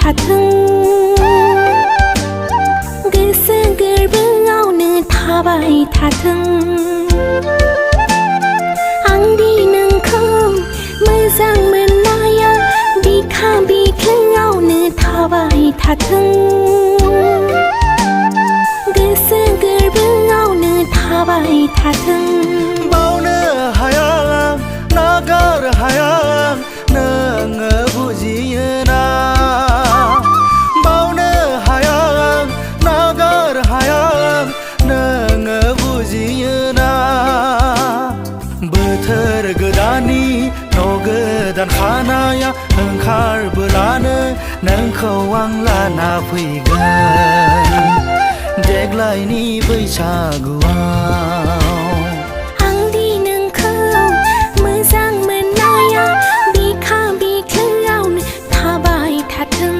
थाथों गोसो गोरबोआवनो थाबाय थाथों आंदि नोंखौ मोजां मोननाया बिखा बिख्लोआवनो थाबाय थाथों गोसो गोरबोआवनो थाबाय थाथों बावनो हाया नागार हाया नोङो बुजियोना बावनो हाया नागार हाया नोङो बुजियोना बोथोर गोदाननि न' गोदान खानाया ओंखारबोलानो नोंखौ आं लाना फैगोन देग्लायनि बैसागुआव आंदि नोंखौ मोजां मोननाया बिखा बिख्लोआवनो थाबाय थाथों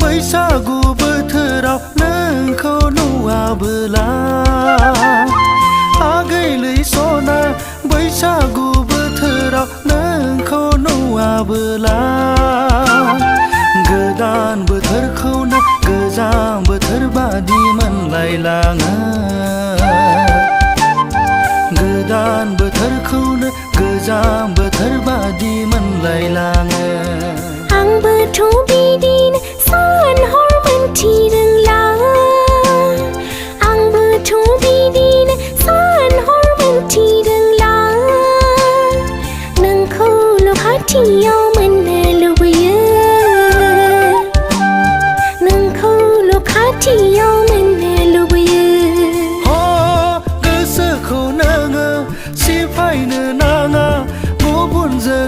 बैसागु बोथोराव नोंखौ नुवाबोला आगैलै सना बैसागु बोथोराव नोंखौ नुवाबोला गोदान बोथोरखौनो गोजां बोथोर बादि मोनलायलाङो गोदान बोथोरखौनो गोजां बोथोर बादि मोनलायलाङो आंबोथ' बिदिनो सान हर मोनथिदोंला आंबोथ' बिदिनो सान हर मोनथिदोंला नोंखौल' खाथियाव मोननो लुबैयो नोंखौल' खाथियाव मोननो लुबैयो गोसोखौ नोङो सिफायनो नाङा गुबुनजों